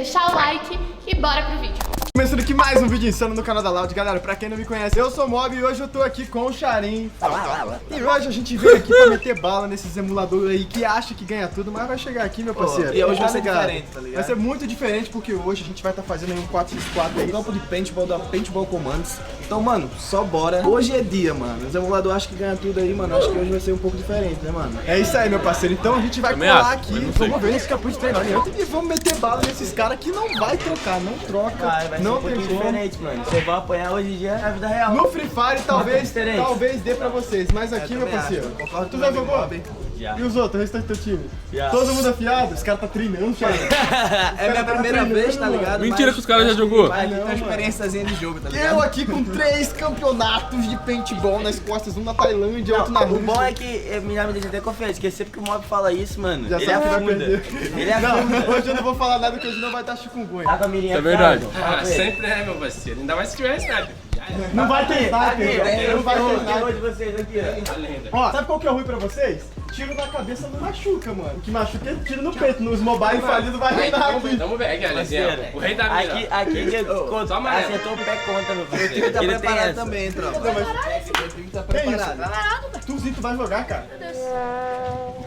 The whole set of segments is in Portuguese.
deixar o like e bora pro vídeo. Começando aqui mais um vídeo insano no canal da Loud. Galera, pra quem não me conhece, eu sou o Mob e hoje eu tô aqui com o Charim. E hoje a gente veio aqui pra meter bala nesses emuladores aí que acha que ganha tudo, mas vai chegar aqui, meu parceiro. E hoje vai tá ser ligado? diferente, tá ligado? Vai ser muito diferente porque hoje a gente vai estar fazendo aí um 4x4 aí. Campo de paintball da Paintball Commands. Então, mano, só bora. Hoje é dia, mano. Os emuladores acham que ganha tudo aí, mano. Acho que hoje vai ser um pouco diferente, né, mano? É isso aí, meu parceiro. Então a gente vai colar aqui, vamos ver esse capuz de treinamento e vamos meter bala nesses caras que não vai trocar, não troca, Vai ser não um pouquinho tem como. diferente, mano. Você vai apanhar hoje em dia na vida real. No Free Fire talvez diferente. dê pra vocês, mas aqui, meu parceiro, Concordo tu com já o meu jogou? Mob. Já. E os outros, o restante do teu time? Já. Todo mundo afiado? Os caras tá treinando, Charim. É minha primeira vez, tá ligado? Mentira Mas que os caras já acho que jogou. Vai ter Não, uma mano. experiênciazinha de jogo, tá Eu ligado? aqui com 3 campeonatos de paintball nas costas, um na Tailândia, outro na O Rússia. bom é que já me deixa até confiante, porque sempre que o Mob fala isso, mano, Já ele sabe que vai afunda. perder. Ele afunda. Não, hoje eu não vou falar nada que hoje não vai estar chikungunya. Tá com a mirinha É verdade. afiada? Fala Ah, pra ele. sempre é, meu parceiro. Ainda mais se tiver sniper. Já é. Não vai ter Aqui, sniper, não vai ter eu sniper. de vocês aqui, ó. A lenda. Ó, sabe qual que é o ruim pra vocês? Tiro na cabeça não machuca, mano. O que machuca é tiro no peito. Nos mobile falido vai reinar aqui. Vamos ver aqui, Alezinha. O rei da mira. Aqui Só amarelo. acertou o pé contra, meu filho. O time tá Ele tem preparado essa. também, tropa. Não, mas O time tá que preparado. isso? Tuzinho, tu vai jogar, cara.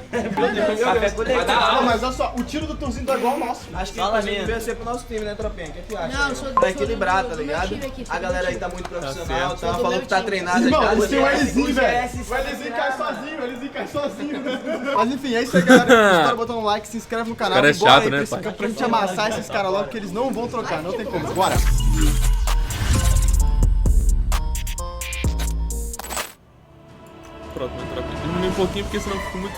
Café com Vai leite. dar Não, aula. mas olha só, o tiro do Tuzinho tá igual ao nosso. Acho que Fala inclusive mesmo. devia ser pro nosso time, né, tropinha? O que tu acha? Não, eu sou- Pra sou equilibrar, do tá meu ligado? time aqui, sou A do galera meu aí tá time. muito profissional, Sou tá do falando meu que tá time. treinado Irmão, já. eles têm o Lzinho, o velho. GS O Lzinho cai sozinho, o Lzinho cai sozinho, né? Mas enfim, é isso aí, galera. Gostaram, botando um like, se inscreve no canal. Cara é Bora chato, aí né, pra esse pai? campo pra gente amassar esses caras logo, que eles não vão trocar, não tem como. Bora. Pronto, vai entrar. Diminui um pouquinho porque senão fica muito,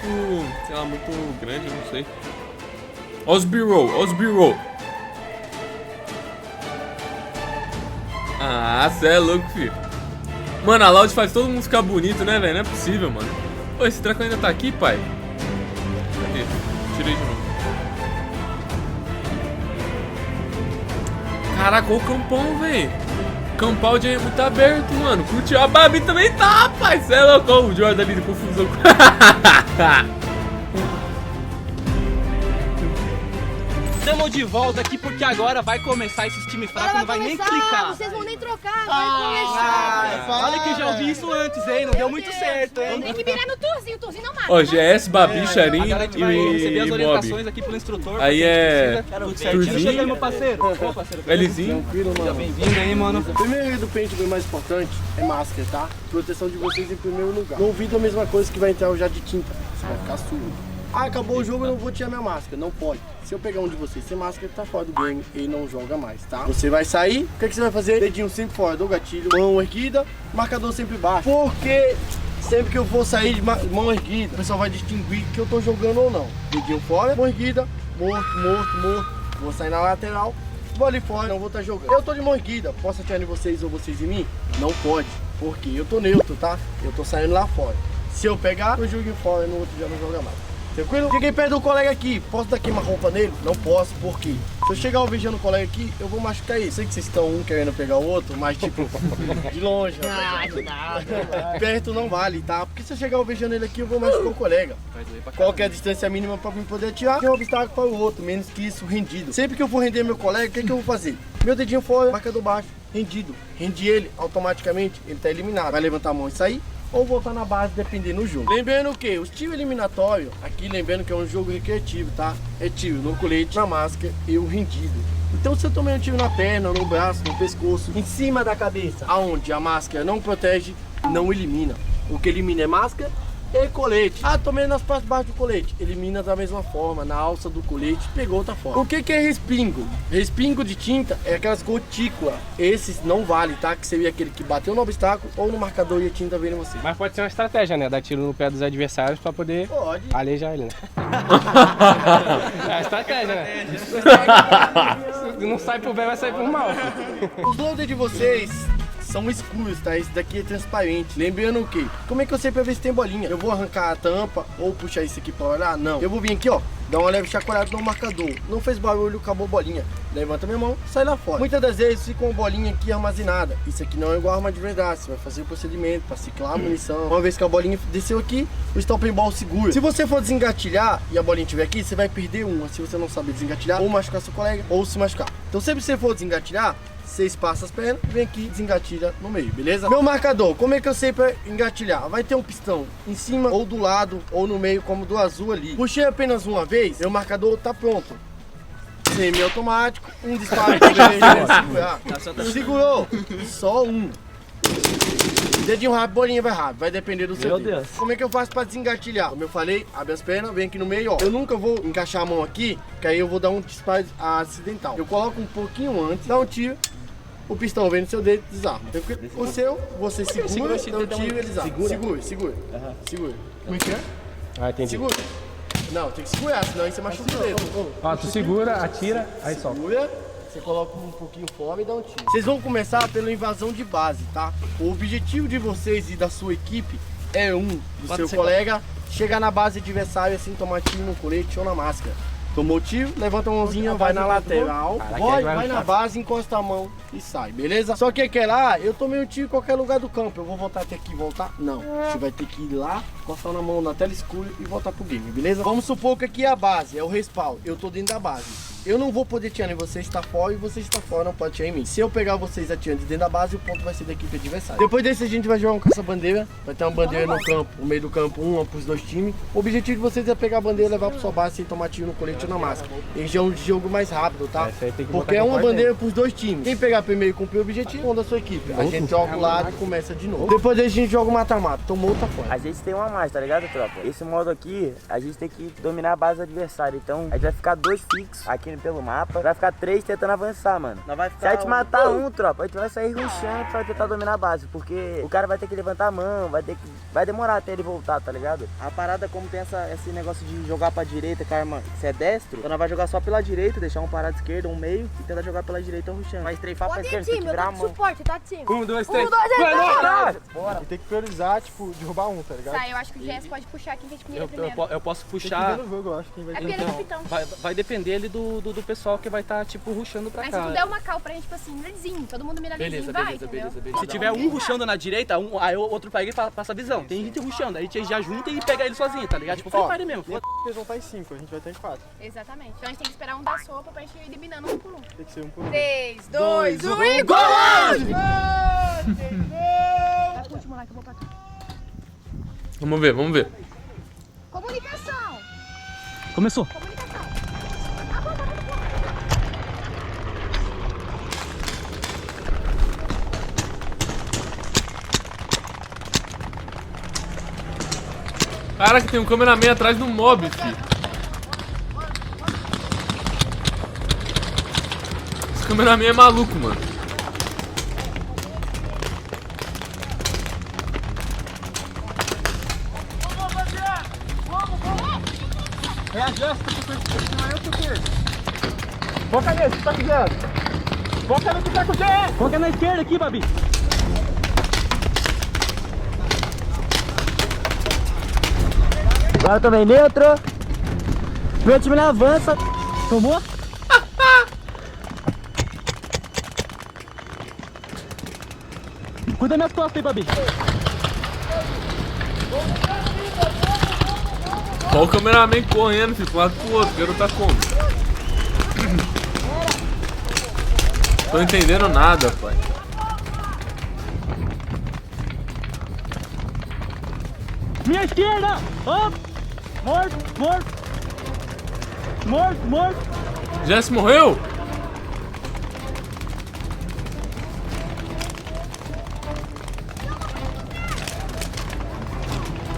sei lá, muito grande, eu não sei. Ó os B-roll, ó os B-roll. Ah, cê é louco, filho. Mano, a Loud faz todo mundo ficar bonito, né, velho? Não é possível, mano. Ô, esse treco ainda tá aqui, pai? Cadê? Tirei de novo. Caraca, olha o campão, velho. Campal de é muito aberto, mano. Curtiu. A Babi também tá, rapaz. Cê é louco. Ó, o Jordan ali de confusão. Estamos de volta aqui porque agora vai começar esses times fracos, não vai nem clicar. Vocês vão nem trocar, vai começar. Olha que já ouvi isso antes, hein? Não deu muito certo, hein? Tem que virar no Turzinho, o Turzinho não mata. Ó, GS, Babi, Charim Agora a gente vai receber as e orientações Mob. aqui pelo instrutor. Aí é Tudo certinho. Turzinho. Chega aí, meu parceiro. Ô, parceiro. Lzinho. Seja bem-vindo aí, mano. Primeiro do paintball mais importante é máscara, tá? Proteção de vocês em primeiro lugar. No ouvido é a mesma coisa que vai entrar o jato de tinta. Você vai ficar surdo. Ah, acabou o jogo, eu não vou tirar minha máscara. Não pode. Se eu pegar um de vocês sem máscara, ele tá fora do game e não joga mais, tá? Você vai sair, o que você vai fazer? Dedinho sempre fora do gatilho, mão erguida, marcador sempre baixo. Porque sempre que eu for sair de mão erguida, o pessoal vai distinguir que eu tô jogando ou não. Dedinho fora, mão erguida, morto, morto, morto. Vou sair na lateral, vou ali fora, não vou estar jogando. Eu tô de mão erguida, posso atirar em vocês ou vocês em mim? Não pode, porque eu tô neutro, tá? Eu tô saindo lá fora. Se eu pegar, eu jogo fora e no outro já não joga mais. Tranquilo? Cheguei perto do colega aqui, posso dar queima-roupa nele? Não posso, por quê? Se eu chegar alvejando o colega aqui, eu vou machucar ele. Sei que vocês estão um querendo pegar o outro, mas tipo, de longe. Perto não vale, tá? Porque se eu chegar alvejando ele aqui, eu vou machucar o colega. Qual que é a distância mínima para mim poder atirar? Tem um obstáculo para o outro, menos que isso, rendido. Sempre que eu for render meu colega, o que eu vou fazer? Meu dedinho fora, marcador baixo, rendido. Rendi ele, automaticamente, ele tá eliminado. Vai levantar a mão e sair, ou voltar na base, dependendo do jogo. Lembrando que os tiros eliminatórios, aqui lembrando que é um jogo recreativo, tá? É tiro no colete, na máscara e o rendido. Então se eu tomei um tiro na perna, no braço, no pescoço, em cima da cabeça, aonde a máscara não protege, não elimina. O que elimina é máscara e colete. Ah, tomei nas partes baixas do colete. Elimina da mesma forma, na alça do colete, pegou outra forma. O que é respingo? Respingo de tinta é aquelas gotículas. Esses não vale, tá? Que seria aquele que bateu no obstáculo ou no marcador e a tinta veio em você. Mas pode ser uma estratégia, né? Dar tiro no pé dos adversários pra poder Pode. alejar ele, né? É a estratégia, né? Se não sai pro bem, vai sair pro mal. Os loaders de vocês são escuros, tá? Esse daqui é transparente. Lembrando o quê? Como é que eu sei pra ver se tem bolinha? Eu vou arrancar a tampa ou puxar isso aqui pra olhar? Não. Eu vou vir aqui, ó, dar uma leve chacoalhada no marcador. Não fez barulho, acabou a bolinha. levanta minha mão, sai lá fora. Muitas das vezes fica uma bolinha aqui armazenada. Isso aqui não é igual arma de verdade. Você vai fazer o procedimento para ciclar a munição. Uma vez que a bolinha desceu aqui, o stop ball segura. Se você for desengatilhar e a bolinha estiver aqui, você vai perder uma. Se você não saber desengatilhar, ou machucar seu colega, ou se machucar. Então sempre que você for desengatilhar, você espaça as pernas, vem aqui e desengatilha no meio, beleza? Meu marcador, como é que eu sei pra engatilhar? Vai ter um pistão em cima, ou do lado, ou no meio, como do azul ali. Puxei apenas uma vez, meu marcador tá pronto. Semi-automático, um disparo de segurar. Segurou, só um. Dedinho rápido, bolinha vai rápido, vai depender do seu tempo. Como é que eu faço pra desengatilhar? Como eu falei, abre as pernas, vem aqui no meio, ó. Eu nunca vou encaixar a mão aqui, que aí eu vou dar um disparo acidental. Eu coloco um pouquinho antes, dá um tiro, o pistão vem no seu dedo e desarma. O seu, você segura, dá um tiro e ele desarma. Segura. Como é que é? Ah, entendi. Segura. Não, tem que segurar, senão aí você machuca o dedo. Ó, tu segura, atira, aí solta. Segura, você coloca um pouquinho fora e dá um tiro. Vocês vão começar pela invasão de base, tá? O objetivo de vocês e da sua equipe é do seu colega chegar na base adversária assim, tomar tiro no colete ou na máscara. Tomou tiro, levanta a mãozinha, vai na lateral, vai na base, encosta a mão e sai, beleza? Só que aquela, eu tomei um tiro em qualquer lugar do campo, eu vou voltar até aqui e voltar? Não, você vai ter que ir lá, encostar na mão na tela escura e voltar pro game, beleza? Vamos supor que aqui é a base, é o respawn, eu tô dentro da base. Eu não vou poder atirar em você, está fora, e você está fora, não pode atirar em mim. Se eu pegar vocês atirando dentro da base, o ponto vai ser da equipe adversária. Depois desse a gente vai jogar um caça-bandeira, vai ter uma bandeira no campo, no meio do campo, uma pros dois times. O objetivo de vocês é pegar a bandeira e levar pra sua base sem tomar tiro no colete ou na máscara. Esse é um jogo mais rápido, tá? Porque é uma bandeira pros dois times. Quem pegar primeiro e cumprir o objetivo, é da sua equipe. A gente joga o lado e começa de novo. Depois a gente joga o mata-mata, tomou, tá fora. A gente tem uma mais, tá ligado, tropa? Esse modo aqui, a gente tem que dominar a base adversária. Então, a gente vai ficar 2 fixos aqui pelo mapa. Vai ficar 3 tentando avançar, mano. Se a gente matar um, tropa, a gente vai sair rushando pra tentar dominar a base. Porque o cara vai ter que levantar a mão, vai demorar até ele voltar, tá ligado? A parada, como tem esse negócio de jogar pra direita, que a arma, se é destro, então nós vai jogar só pela direita, deixar um parado esquerda, um meio, e tentar jogar pela direita rushando. Vai estreifar pra esquerda, tem que virar a mão. Suporte, tá, time? 1, 2, 3. E tem que priorizar, tipo, derrubar um, tá ligado? Tá, eu acho que o GS pode puxar quem fez primeiro. Eu posso Tem que puxar. ver no jogo, eu acho, quem vai É porque ele é capitão. Vai depender ali do pessoal que vai estar, tipo, rushando pra Mas cá. se tu der uma cal pra gente, tipo assim, nerdzinho, todo mundo miralzinho, vai, entendeu? Se tiver um rushando na direita, aí o outro pega e passa a visão. Tem gente rushando, aí a gente já junta e pega ele sozinho, tá ligado? Tipo, Free Fire mesmo. Eles vão estar em 5, a gente vai estar em 4. Exatamente. Então a gente tem que esperar um dar sopa pra gente ir eliminando um por um. Tem que ser um por um. 3, 2, 1 e gol! Vai pro último lá que eu vou pra cá. Vamos ver. Comunicação! Começou. Caraca, tem um cameraman atrás do mob, filho. Esse cameraman é maluco, mano. Foca nele, que tá fazendo? Foca no que tá acontecendo! Foca na esquerda aqui, Babi. Agora eu tomei neutro. Meu time não avança. Tomou? Cuida minhas costas aí, Babi. Olha o cameraman correndo, filho, de um lado pro outro. Quero tá como? Tô entendendo nada, pai. Minha esquerda! Ó! Morto! Jess morreu?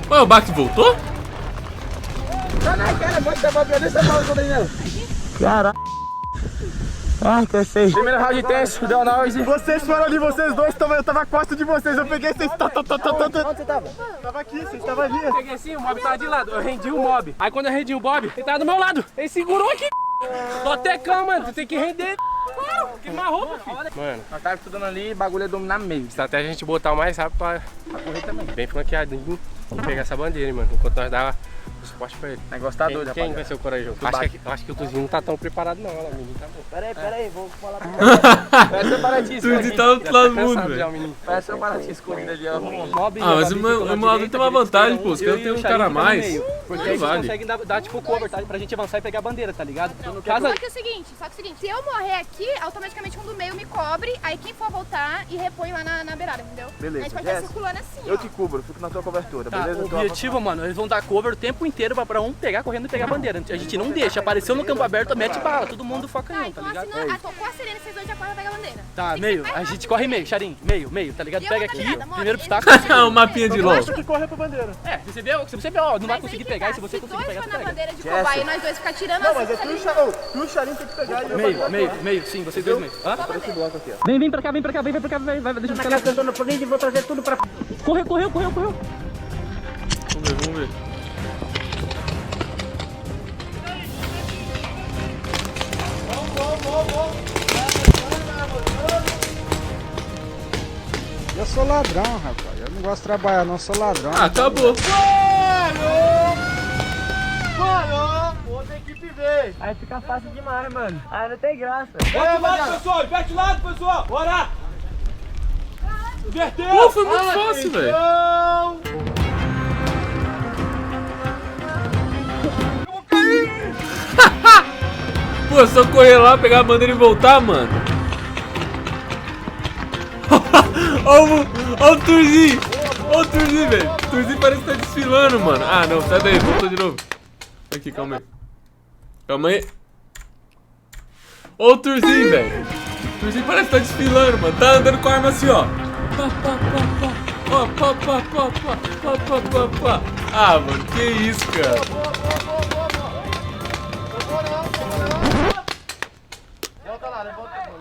Ué, o Bax voltou? Caralho. Ai, cansei. Primeiro round tenso, deu nós. Vocês foram ali, vocês dois, eu tava a costa de vocês, eu peguei vocês. Onde você tava? Tava aqui, vocês estavam ali. Eu peguei assim, o mob tava de lado. Eu rendi o mob. Aí quando eu rendi o mob, ele tava do meu lado. Ele segurou aqui. Tô até cão, mano. Tu tem que render. Que marrom, filho. Mano, nós tava estudando ali, bagulho é dominar meio. Estratégia a gente botar o mais rápido pra correr também. Bem flanqueadinho. Vamos pegar essa bandeira, hein, mano. Enquanto nós dá suporte pra ele. O negócio tá doido, Quem rapaziada. vai ser o corajoso? Acho que o Tuzinho não tá tão preparado não, olha, o menino tá bom. Pera aí, vou falar pra Parece um baratinho Tudo tá do outro lado do mundo, Cansado já, o velho. menino. Parece um baratinho escondido ali, ó. Ah, mas o emulador tem uma vantagem, pô. Os caras tem um cara a mais. Porque Não aí você vale. consegue dar tipo cover, tá? Pra gente avançar e pegar a bandeira, tá ligado? Porque no caso... Só que é o seguinte, se eu morrer aqui, automaticamente um do meio me cobre, aí quem for voltar e repõe lá na beirada, entendeu? Beleza, A gente pode estar Jess, circulando assim, Eu ó. te cubro, fico na tua cobertura, Tá, beleza? o objetivo, mano, eles vão dar cover o tempo inteiro pra um pegar correndo e pegar a bandeira. A gente não deixa, apareceu no campo aberto, mete bala, todo mundo foca em Tá, um, tá então ligado? assim, tocou a sirene, vocês dois já correm pegar a bandeira. Tá, Tem que meio, ser mais a gente rápido. corre meio, Charim, meio, tá ligado? E eu Pega vou aqui, fazer nada, primeiro eles- obstáculo. O mapinha de LOL. que corre pra bandeira. É, se você vê, ó, não vai Mas conseguir aí que pegar, tá, e se você se conseguir dois pegar, for você na pega. bandeira de cobaia e nós dois ficar tirando, Não, as mas é tu e o Charim tem que pegar e eu Meio, sim, vocês dois meio. Hã? Esse bloco aqui, ó. Vem pra cá, vai, deixa eu ficar. eu tô frente e vou trazer tudo pra... Correu. Vamos ver. Eu sou ladrão, rapaz. Eu não gosto de trabalhar, não. Sou ladrão. Ah, acabou. Outra equipe veio. Aí fica fácil demais, mano. Aí não tem graça. Inverte o lado, pessoal, bora! Inverteu! Pô, foi muito fácil, velho. Pô, é só correr lá, pegar a bandeira e voltar, mano. Ó o Turzinho. Ó o Turzinho, velho. O Turzinho parece que tá desfilando, mano. Ah, não, sai daí, voltou de novo. Aqui, calma aí. Calma aí. Ó o Turzinho, velho. O Turzinho parece que tá desfilando, mano. Tá andando com a arma assim, ó. Pá, pá, pá, pá. Ó, pá, pá, pá, pá, pá, pá, pá, pá. Ah, mano, que isso, cara. Volta lá, levanta a mão.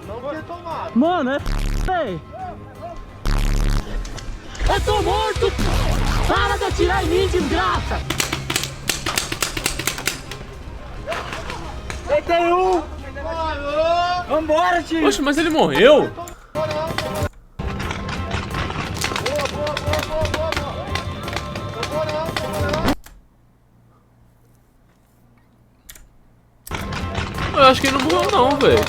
Não quer tomar. Mano, véi. Eu tô morto! Para de atirar em mim, desgraça! Tem um! Vambora, tio! Poxa, mas ele morreu? Eu acho que ele não morreu não, velho.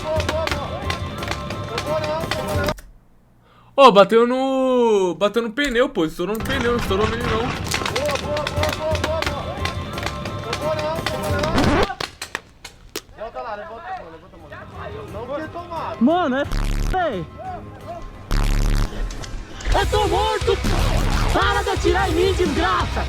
Ó, bateu no pneu, pô. Estourou no pneu, não estourou nele não. Volta lá, levanta a mão. Não quer tomar. Mano, véi. Eu tô morto! Para de atirar em mim, desgraça!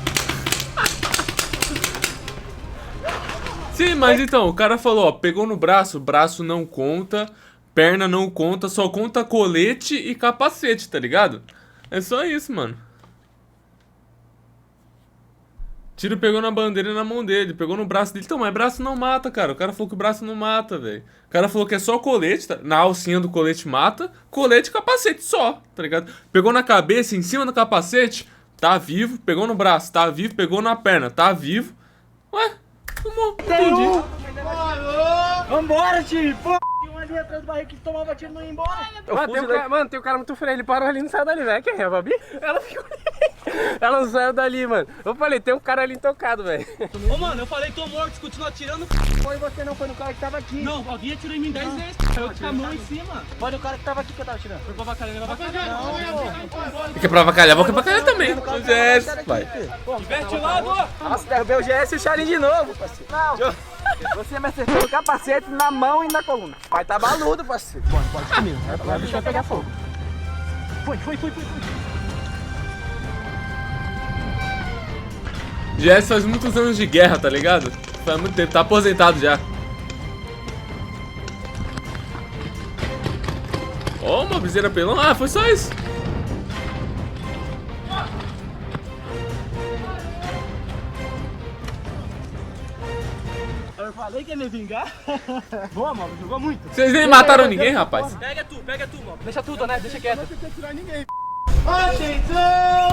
Sim, mas então, o cara falou, ó, pegou no braço, braço não conta, perna não conta, só conta colete e capacete, tá ligado? É só isso, mano. Tiro pegou na bandeira e na mão dele, pegou no braço dele. Então, mas braço não mata, cara. O cara falou que o braço não mata, velho. O cara falou que é só colete, tá? Na alcinha do colete mata, colete e capacete só, tá ligado? Pegou na cabeça, em cima do capacete, tá vivo. Pegou no braço, tá vivo. Pegou na perna, tá vivo. Ué, tomou, entendi. Vambora, tio! Pô! Tinha um ali atrás do barril que tomava tiro e não ia embora. Mano, tem um cara muito feio, ele parou ali e não saiu dali, velho. Quem é, a Babi? Ela ficou ali. Ela não saiu dali, mano. Eu falei, tem um cara ali intocado, velho. Ô, mano, eu falei, tô morto, continua atirando. Foi você, não foi no cara que tava aqui. Não, alguém atirou em mim 10 vezes. Eu com a mão em cima. Foi no cara que tava aqui que eu tava tirando. Foi pra vacalhar, leva vacalhar. Fica pra avacalhar, vou avacalhar também. O GS, pai. Inverte o lado, ó. Nossa, derrubei o GS e o Charim de novo, parceiro. Não. Você me acertou no capacete, na mão e na coluna. Vai tá baludo, parceiro. Pode comigo. Agora deixa eu pegar fogo. Foi. GS faz muitos anos de guerra, tá ligado? Faz muito tempo, tá aposentado já. Ó, uma viseira pelão. Ah, foi só isso. Eu falei que ia me vingar. Boa, mano, jogou muito. Vocês nem mataram ninguém, rapaz. Pega tu, mano. Deixa tudo, né? Deixa quieto. Não quer tirar ninguém. Atenção!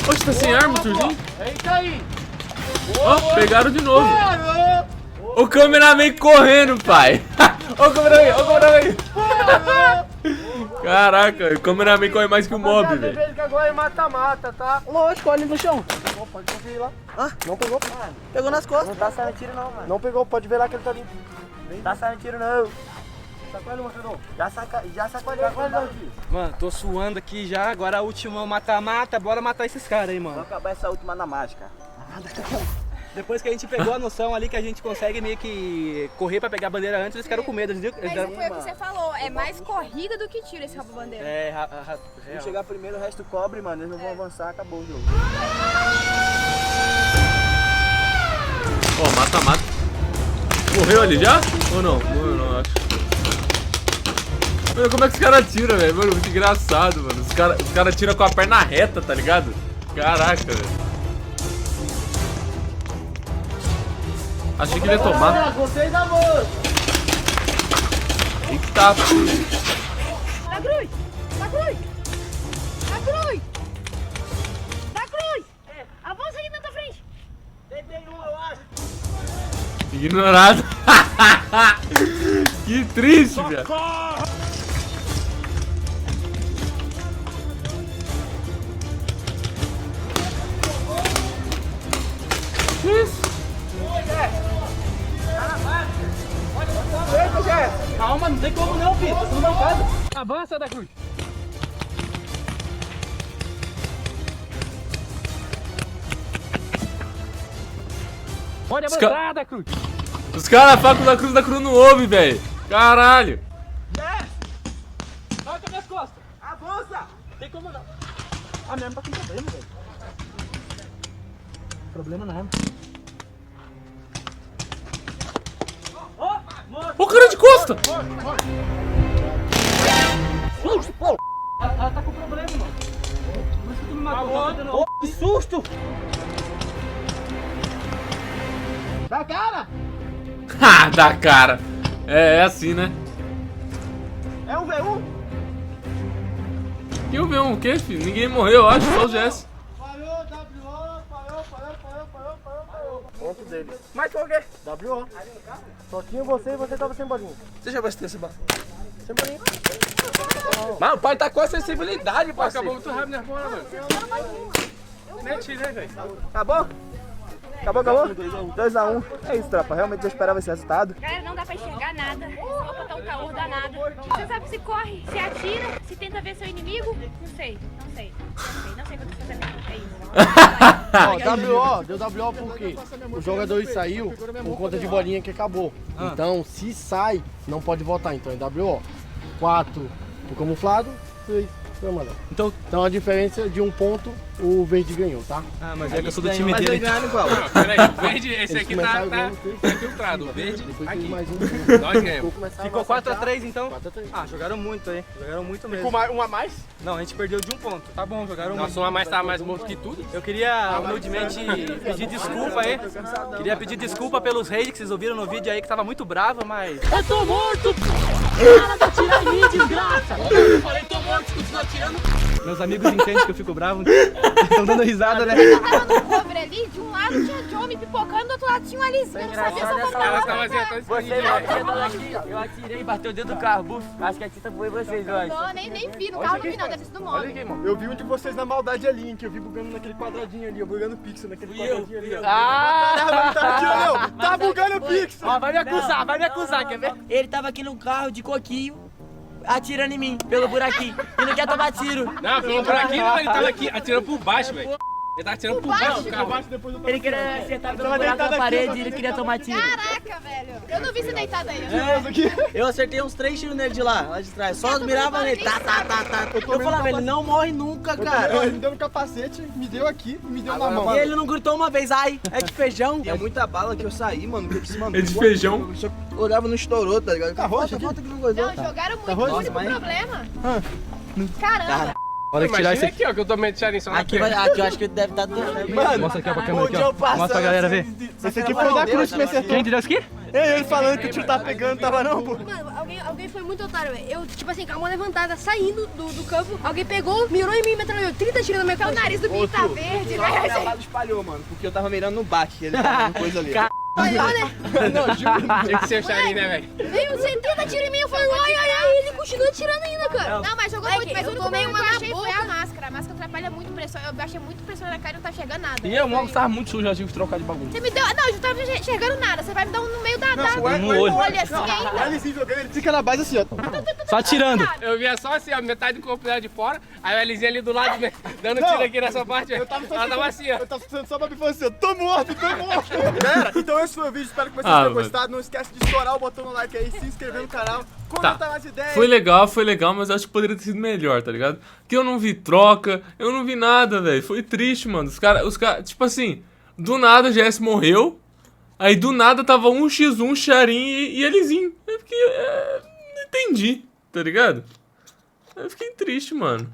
Oxe, tá sem arma, Turzinho? É isso aí. Ó, pegaram de novo. O cameraman correndo, pai. Ó o cameraman, ó o cameraman. Caraca, o cameraman corre mais que o mob, velho. que agora é mata-mata, tá? Lógico, olha ali no chão. Pode conferir lá. Ah, Não pegou? pegou nas costas. Não tá saindo tiro não, mano. Não pegou, pode ver lá que ele tá limpo. Não tá saindo tiro não. Sacola ele, Marcadão. Já sacolhei. Mano, tô suando aqui já. Agora a última mata-mata. Bora matar esses caras aí, mano. Vamos acabar essa última na mágica. Depois que a gente pegou a noção ali que a gente consegue meio que correr pra pegar a bandeira antes, eles ficaram com medo. Eles Mas foi o que você falou, é mais corrida do que tiro esse rouba-bandeira. Se chegar primeiro, o resto cobre, mano. Eles não vão avançar, acabou o jogo. Ó, mata-mata. Morreu ali já? Ou não? Morreu não, acho. Mano, como é que os caras atiram, velho? Mano, muito engraçado, mano. Os caras atiram com a perna reta, tá ligado? Caraca, velho. Achei que ele ia tomar. Vocês, amor! Eita, Da cruz! Da cruz! Da cruz! Da cruz! Avança aqui na tua frente! ignorado. Que triste, velho. Isso. Calma, não tem como não, filho. Você não vai em casa. Avança, da Cruz. Pode avançar, da Cruz. Os caras falam da Cruz não ouve, velho. Caralho. Toca minhas costas. Avança. Tem como não. Ah, mesmo tá com problema, velho. Problema não é. Ô, cara de costa. Ela tá com problema, mano. Por isso que tu me matou. Que susto! Da cara! Ah, da cara. É assim, né? É um V1? E o V1 o quê, filho? Ninguém morreu, eu acho, só o Jess. Parou, WO, parou. Ponto dele. Mas foi o quê? WO. Só tinha você e você tava sem bolinha. Você já vai ter esse barco? Sem bolinha. Mano, o pai tá com a sensibilidade, parceiro. Acabou muito rápido, né, mano? Nem tirei, velho. Acabou? Acabou? 2x1. É isso, tropa. Realmente eu esperava esse resultado. Cara, não dá pra enxergar nada. Essa roupa tá um calor danado. Você sabe se corre, se atira, se tenta ver seu inimigo? Não sei o que eu tô fazendo. É isso. Ó, deu WO porque o jogador saiu por conta de bolinha que acabou. Então, se sai, não pode voltar. Então é WO. 4 pro camuflado, 6 pro amarelo. Então a diferença de 1 ponto, o verde ganhou, tá? Ah, mas é que eu sou do time dele. Não, peraí, o verde, esse aqui tá infiltrado. O verde, aqui. Mais um. Nós ganhamos. Ficou 4x3 então? 4x3. Ah, jogaram muito aí. Jogaram muito mesmo. Um a mais? Não, a gente perdeu de 1 ponto. Tá bom, jogaram muito. Nossa, um a mais tava mais morto que tudo. Eu queria humildemente pedir desculpa aí. Queria pedir desculpa pelos reis que vocês ouviram no vídeo aí que tava muito brava, mas... Eu tô morto! Para de atirar em mim, desgraça! Eu falei, tô morto, continua atirando. Meus amigos entendem que eu fico bravo. Estão dando risada, né? Eu tava no cobre ali, de um lado tinha John me pipocando, do outro lado tinha um Alice. Eu não sabia se eu Ela comprava. tava assim, Você aqui, eu atirei e bateu dentro do carro, buf. Acho que a tinta foi vocês, eu acho. Não, nem vi, no carro não vi não, deve ser do mob. Eu vi um de vocês na maldade ali, hein, que eu vi bugando naquele quadradinho ali, eu bugando pixel naquele quadradinho ali. Tá bugando pixel! Ó, vai me acusar, quer ver? Ele tava aqui no carro de coquinho, atirando em mim, pelo buraquinho, e não quer tomar tiro. Não, pelo por aqui não, ele tava aqui atirando por baixo, velho. Ele tava atirando por baixo do carro. Ele queria acertar pelo buraco da parede e ele queria tomar tiro. Caraca, velho. Eu não vi você deitado aí. Eu acertei uns 3 tiros nele de lá de trás. Só mirava nele, tá. Eu falava, ele não morre nunca, cara. Ele me deu no capacete, me deu aqui e me deu na mão. E ele não gritou uma vez, ai, é de feijão. É muita bala que eu saí, mano. Que eu disse, mano, É de feijão. Eu só olhava no estourou, tá ligado? Volta que não gostou. Não, jogaram muito, o único problema. Caramba. Olha que tirar Imagina aqui, ó, que eu tô metendo isso Aqui eu acho que deve estar doendo. Mano, Mostra aqui ó, pra câmera aqui, ó. Mostra pra galera ver. Esse aqui foi o da Cruz que me acertou. Quem tirou isso aqui? Ele falando que o tiro tava pegando, tava não, pô. Mano, alguém foi muito otário, velho. Eu, tipo assim, com a mão levantada, saindo do campo, alguém pegou, mirou em mim, metralhou 30 tiros na minha cara. O nariz do Binho tá verde, a né? bala espalhou, mano. Porque eu tava mirando no baque, ele tava com coisa ali. Não, juro. Tinha que ser o Charim, né, velho? Veio 70 tiros em mim, eu falei, ai, ele continua atirando ainda, cara. Não, mas jogou Moleque, muito, mas eu o único tomei problema uma que eu na achei foi boca. a máscara. A máscara atrapalha muito pressão. Eu achei muito pressão na cara e não tá chegando nada. E eu, mano, tava muito sujo, eu tive que trocar de bagulho. Você me deu. Não, eu não tava enxergando nada. Você vai me dar um no meio da no olho. assim ainda. Ele se jogando, ele fica na base assim, ó. Só tirando. Eu via só assim, ó, metade do corpo dela de fora, aí a Elisinha ali do lado, né, dando tiro aqui nessa parte. Ela tava assim, ó. Eu tava sendo só pra me falar assim, ó, tô morto. Galera, então esse foi o vídeo, espero que vocês tenham gostado. Não esquece de estourar o botão no like aí, se inscrever no canal, comentar mais ideias. Foi legal, mas eu acho que poderia ter sido melhor, tá ligado? Porque eu não vi troca, eu não vi nada, velho. Foi triste, mano. Os caras, tipo assim, do nada o GS morreu, aí do nada tava 1x1, Charim e Elisinho. Eu fiquei, não entendi, tá ligado? Eu fiquei triste, mano.